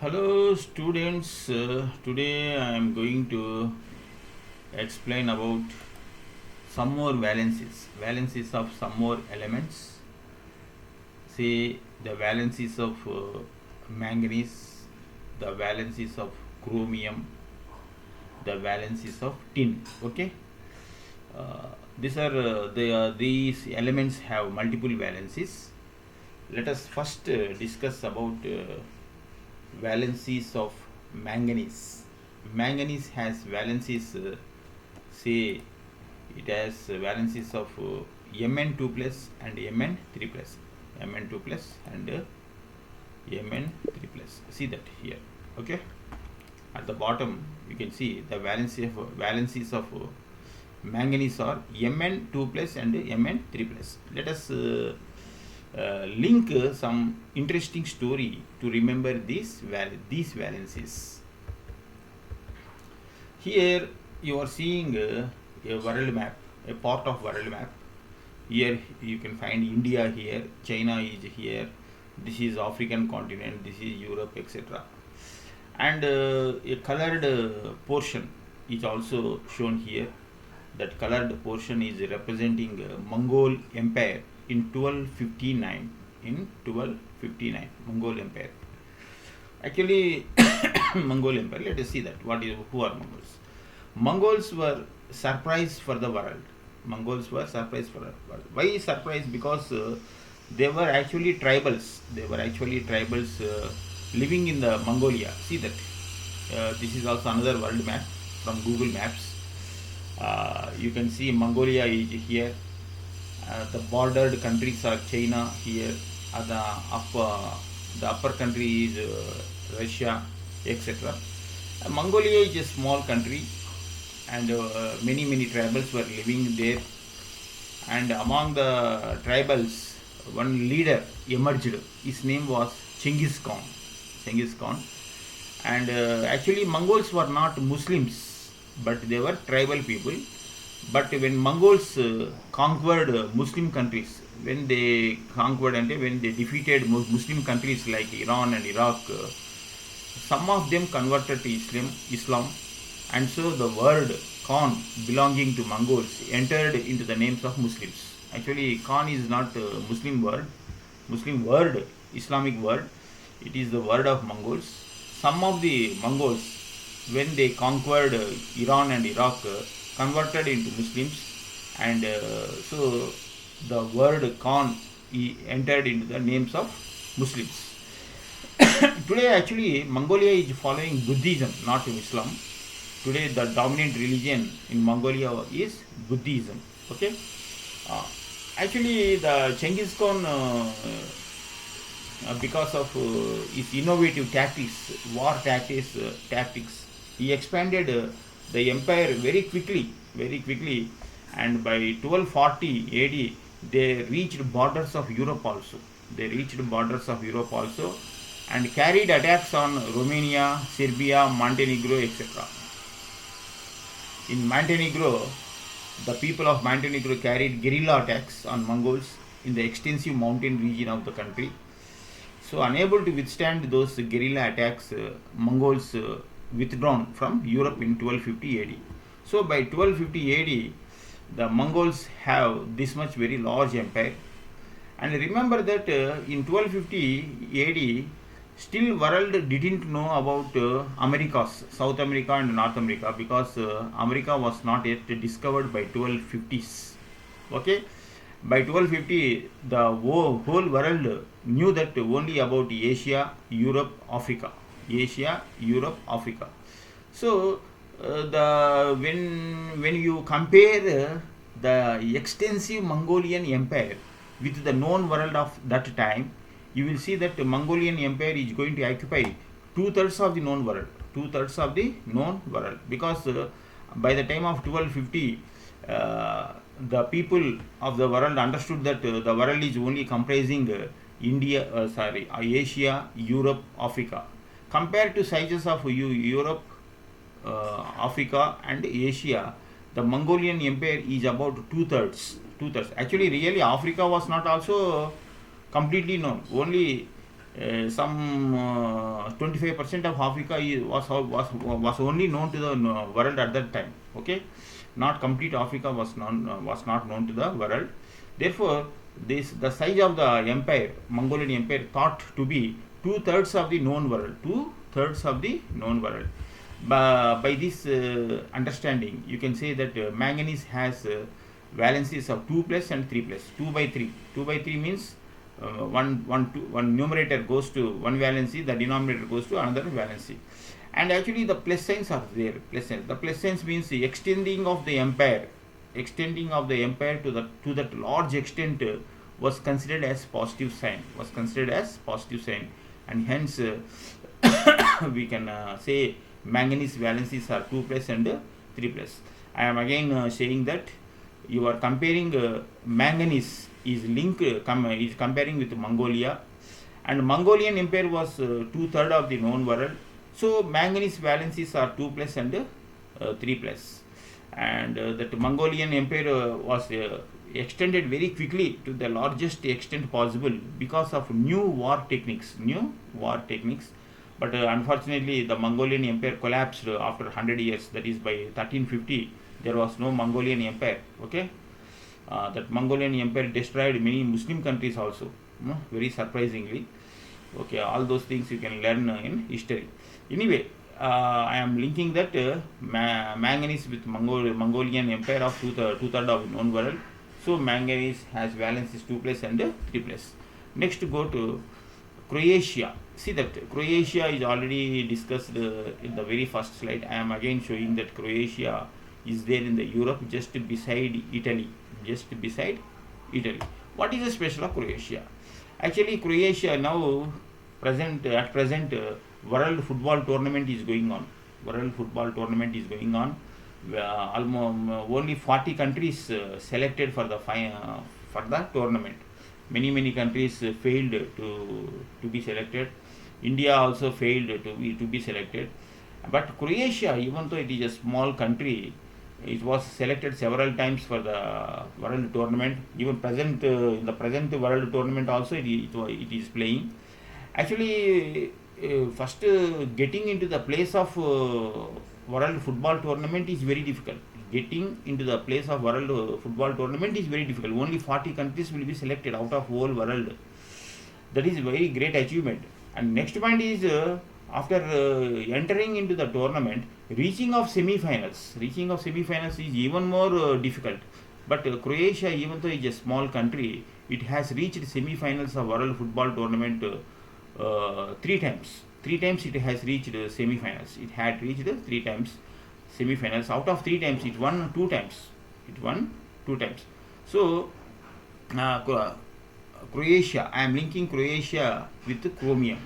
Hello students, today I am going to explain about some more valencies of some more elements. Say the valencies of manganese, the valencies of chromium, the valencies of tin. Okay, these elements have multiple valencies. Let us first discuss about valencies of manganese. Manganese has valencies, say it has valencies of Mn2 plus and Mn3 plus, Mn2 plus and Mn3 plus. See that here. Okay, at the bottom you can see the valencies of manganese are Mn2 plus and Mn3 plus. Let us link some interesting story to remember these valencies. Here you are seeing a world map, a part of world map. Here you can find India here, China is here, this is African continent, this is Europe, etc. And a colored portion is also shown here. That colored portion is representing Mongol Empire in 1259. In 1259, Mongol Empire. Actually, Mongol Empire. Let us see that. Who are Mongols? Mongols were surprise for the world. Mongols were surprise for the world. Why surprise? Because they were actually tribals. They were actually tribals living in the Mongolia. See that. This is also another world map from Google Maps. You can see Mongolia is here. The bordered countries are China here. The upper country is Russia, etc. Mongolia is a small country, and many tribals were living there. And among the tribals, one leader emerged. His name was Genghis Khan. Genghis Khan. And actually, Mongols were not Muslims, but they were tribal people. But when Mongols conquered Muslim countries, when they defeated Muslim countries like Iran and Iraq, some of them converted to Islam, and so the word Khan belonging to Mongols entered into the names of Muslims. Actually, Khan is not a Muslim word, Islamic word. It is the word of Mongols. Some of the Mongols, when they conquered Iran and Iraq, converted into Muslims, and so the word Khan entered into the names of Muslims. Today actually Mongolia is following Buddhism, not Islam. Today the dominant religion in Mongolia is Buddhism. Okay, actually the Genghis Khan, because of his innovative tactics, war tactics, he expanded the empire very quickly, and by 1240 AD they reached borders of Europe also. And carried attacks on Romania, Serbia, Montenegro, etc. In Montenegro, the people of Montenegro carried guerrilla attacks on Mongols in the extensive mountain region of the country. So, unable to withstand those guerrilla attacks, Mongols withdrawn from Europe in 1250 AD. So, by 1250 AD, the Mongols have this much very large empire. And remember that in 1250 AD, still world didn't know about Americas, South America and North America, because America was not yet discovered by 1250s. Okay, by 1250 the whole world knew that only about Asia, Europe, Africa. So when you compare the extensive Mongolian empire with the known world of that time, you will see that the Mongolian empire is going to occupy two-thirds of the known world. Because by the time of 1250, the people of the world understood that the world is only comprising Asia, Europe, Africa. Compared to sizes of Europe, Africa and Asia, the Mongolian empire is about two-thirds. Actually, really, Africa was not also completely known. Only some 25% of Africa was only known to the world at that time. Okay, not complete Africa was not known to the world. Therefore, the size of the empire, Mongolian empire, thought to be two-thirds of the known world. Two-thirds of the known world. By this understanding, you can say that manganese has valencies of 2 plus and 3 plus. 2 by 3. 2 by 3 means one numerator goes to one valency, the denominator goes to another valency. And actually the plus signs are there. Plus signs. The plus signs means the extending of the empire to that large extent was considered as positive sign. And hence we can say manganese valencies are 2 plus and 3 plus. I am again saying that you are comparing manganese is comparing with Mongolia, and Mongolian empire was 2/3 of the known world. So manganese valencies are 2 plus and 3 plus, and that Mongolian empire was extended very quickly to the largest extent possible because of new war techniques. But unfortunately, the Mongolian empire collapsed after 100 years. That is, by 1350, there was no Mongolian empire. Okay, that Mongolian empire destroyed many Muslim countries also. Very surprisingly. Okay, all those things you can learn in history. Anyway, I am linking that manganese with Mongolian empire of two-thirds of known world. So manganese has valencies 2 plus and 3 plus. Next, go to Croatia. See that Croatia is already discussed in the very first slide. I am again showing that Croatia is there in the Europe, just beside Italy. What is the special of Croatia? Actually, Croatia now at present World Football Tournament is going on. Almost only 40 countries selected for the tournament. Many countries failed to be selected. India also failed to be selected. But Croatia, even though it is a small country, it was selected several times for the world tournament. Even in the present world tournament also it is playing. Actually, first getting into the place of world football tournament is very difficult. Only 40 countries will be selected out of whole world. That is very great achievement. And next point is after entering into the tournament, reaching of semi-finals is even more difficult. But Croatia, even though it is a small country, it has reached semi-finals of world football tournament 3 times. 3 times it has reached semi-finals. It had reached 3 times semi-finals. Out of 3 times, it won 2 times. So Croatia, I am linking Croatia with chromium.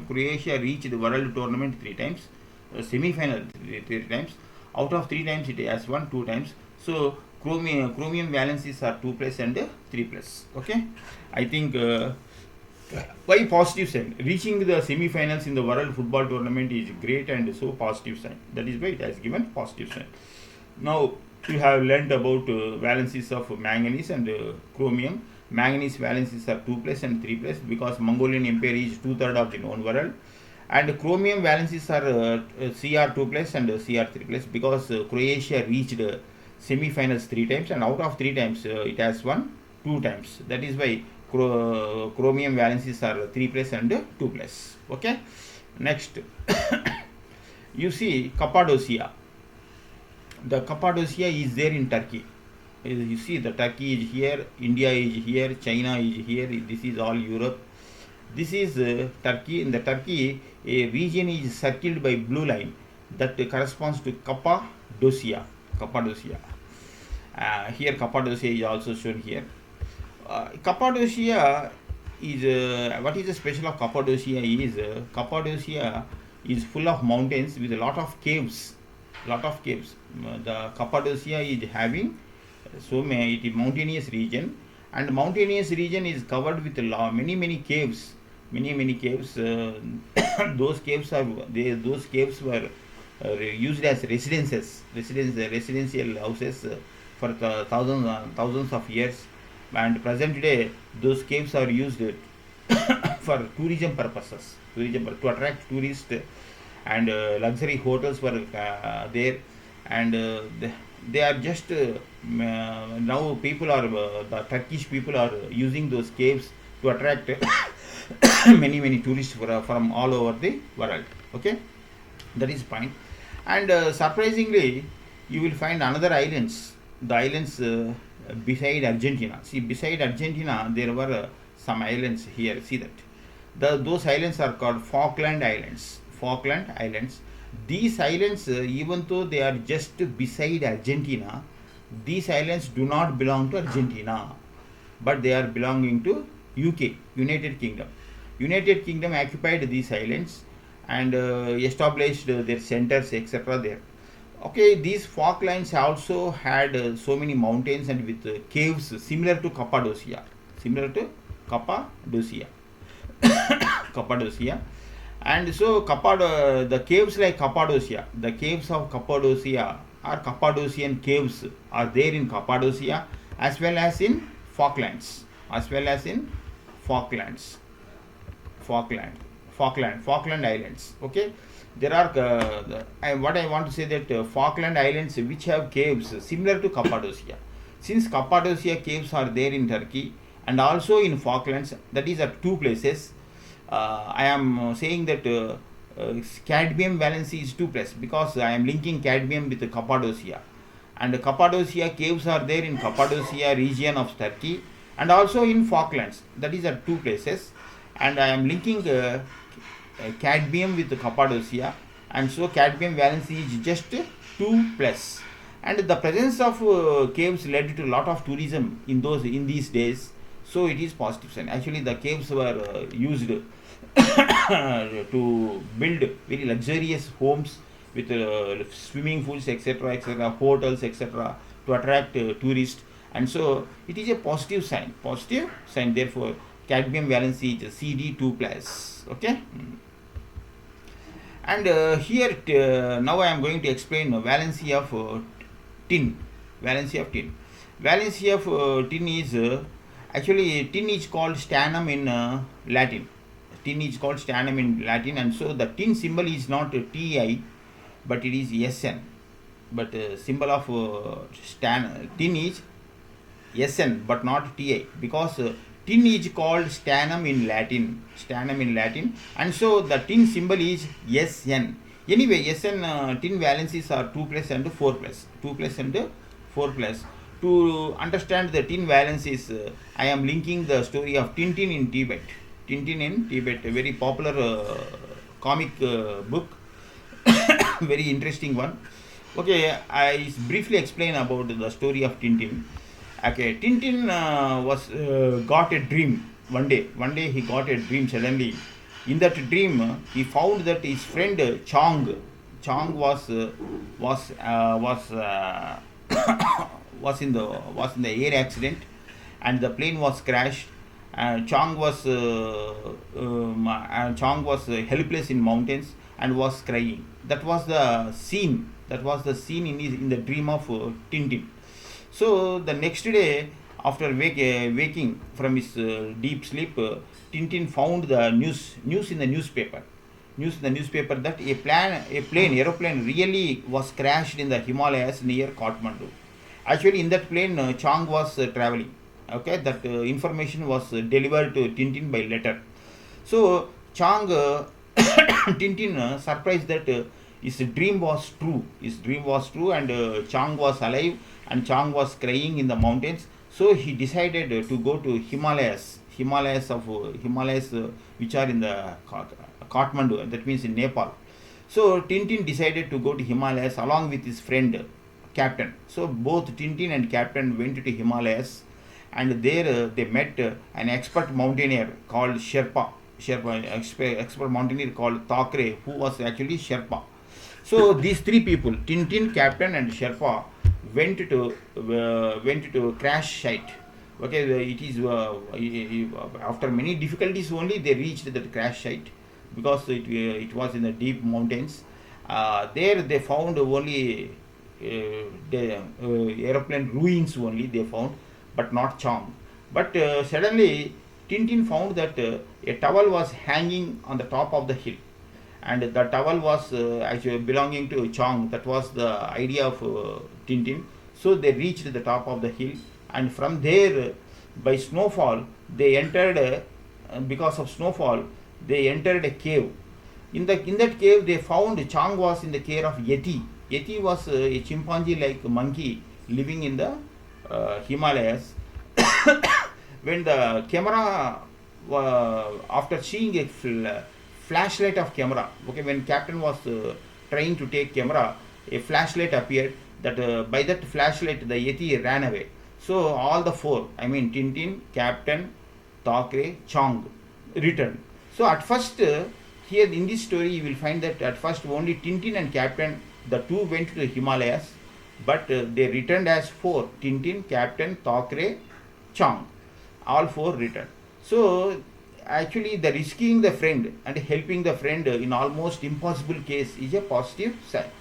Croatia reached the world tournament 3 times, semi-final 3 times. Out of 3 times, it has won 2 times. So chromium valencies are 2 plus and 3 plus. Okay, I think why positive sign? Reaching the semi-finals in the world football tournament is great and so positive sign. That is why it has given positive sign. Now you have learned about valencies of manganese and chromium. Manganese valencies are 2 plus and 3 plus because Mongolian empire is 2/3 of the known world. And chromium valencies are Cr2 plus and Cr3 plus because Croatia reached semi-finals 3 times, and out of 3 times it has won 2 times. That is why chromium valencies are 3 plus and 2 plus. Okay, next you see Cappadocia. The Cappadocia is there in Turkey. You see the Turkey is here, India is here, China is here. This is all Europe. This is Turkey. In the Turkey, a region is circled by blue line that corresponds to Cappadocia. Here Cappadocia is also shown here. Cappadocia is what is the special of Cappadocia is Cappadocia is full of mountains with a lot of caves. The Cappadocia is having so many mountainous region, and mountainous region is covered with many caves. Those caves were used as residential houses for thousands of years. And present day, those caves are used for tourism purposes, to attract tourists, and luxury hotels were there, and they are just now people are the Turkish people are using those caves to attract many tourists from all over the world. Okay, that is fine. And surprisingly, you will find another islands, the islands beside Argentina. See, beside Argentina there were some islands here. See that those islands are called Falkland Islands. Falkland Islands. These islands, even though they are just beside Argentina, these islands do not belong to Argentina, but they are belonging to UK, United Kingdom. United Kingdom occupied these islands and established their centers, etc. there. Okay, these Falklands also had so many mountains and with caves similar to Cappadocia. Similar to Cappadocia. Cappadocia. And so the caves like Cappadocia, the caves of Cappadocia or Cappadocian caves are there in Cappadocia as well as in Falklands. As well as in Falklands. Falkland Islands. Okay, there are what I want to say that Falkland Islands which have caves similar to Cappadocia. Since Cappadocia caves are there in Turkey and also in Falklands, that is at two places. I am saying that cadmium valency is 2 plus because I am linking cadmium with Cappadocia, and Cappadocia caves are there in Cappadocia region of Turkey and also in Falklands, that is at 2 places, and I am linking cadmium with Cappadocia, and so cadmium valency is just 2 plus. And the presence of caves led to a lot of tourism in these days, so it is positive sign. Actually the caves were used to build very luxurious homes with swimming pools, etc., hotels, etc., to attract tourists, and so it is a positive sign. Therefore cadmium valency is CD2 plus. Okay. And here now I am going to explain valency of tin. Valency of tin. Valency of tin is actually tin is called stannum in Latin. Tin is called stannum in Latin, and so the tin symbol is not Ti, but it is Sn. But symbol of tin is Sn, but not Ti, because tin is called stannum in Latin. And so the tin symbol is Sn. Anyway, Sn tin valencies are 2 plus and 4 plus. 2 plus and 4 plus. To understand the tin valencies, I am linking the story of Tintin in Tibet. Tintin in Tibet, a very popular comic book, very interesting one. Okay, I briefly explain about the story of Tintin. Okay, Tintin got a dream one day. One day he got a dream suddenly. In that dream, he found that his friend Chong was in the air accident, and the plane was crashed. Chong was helpless in mountains and was crying. That was the scene. In the dream of Tintin. So the next day, after waking from his deep sleep, Tintin found the news in the newspaper. That aeroplane really was crashed in the Himalayas near Kathmandu. Actually, in that plane, Chang was traveling. Okay, that information was delivered to Tintin by letter. So Chang, Tintin surprised that his dream was true. And Chang was alive, and Chang was crying in the mountains. So he decided to go to Himalayas, which are in the Kathmandu, that means in Nepal. So Tintin decided to go to Himalayas along with his friend Captain. So both Tintin and Captain went to Himalayas, and there they met an expert mountaineer called Sherpa. Expert mountaineer called Thackeray, who was actually Sherpa. So these three people, Tintin, Captain, and Sherpa, went to crash site. Okay, it is after many difficulties only they reached that crash site, because it was in the deep mountains. There they found only the aeroplane ruins only they found, but not Chong. But suddenly Tintin found that a towel was hanging on the top of the hill, and the towel was actually belonging to Chong. That was the idea of Tintin. So they reached the top of the hill, and from there, by snowfall, they entered. Because of snowfall, they entered a cave. In that cave, they found Chang was in the care of Yeti. Yeti was a chimpanzee-like monkey living in the Himalayas. When the camera, after seeing a flashlight of camera, okay, when captain was trying to take camera, a flashlight appeared. That by that flashlight, the Yeti ran away. So all the four, I mean Tintin, Captain, Thackeray, Chong, returned. So at first, here in this story, you will find that at first only Tintin and Captain, the two went to the Himalayas, but they returned as four: Tintin, Captain, Thackeray, Chong. All four returned. So actually, the risking the friend and helping the friend in almost impossible case is a positive sign.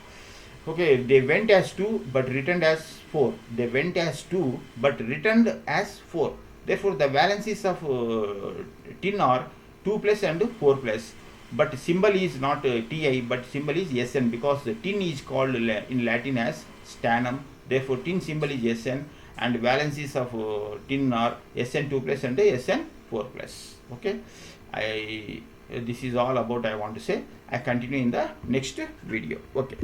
Okay, they went as two but returned as four. They went as two but returned as four. Therefore, the valencies of tin are 2 plus and 4 plus. But symbol is not Ti, but symbol is Sn, because tin is called in Latin as stannum. Therefore, tin symbol is Sn, and valencies of tin are Sn2 plus and Sn4 plus. Okay, this is all about I want to say. I continue in the next video. Okay.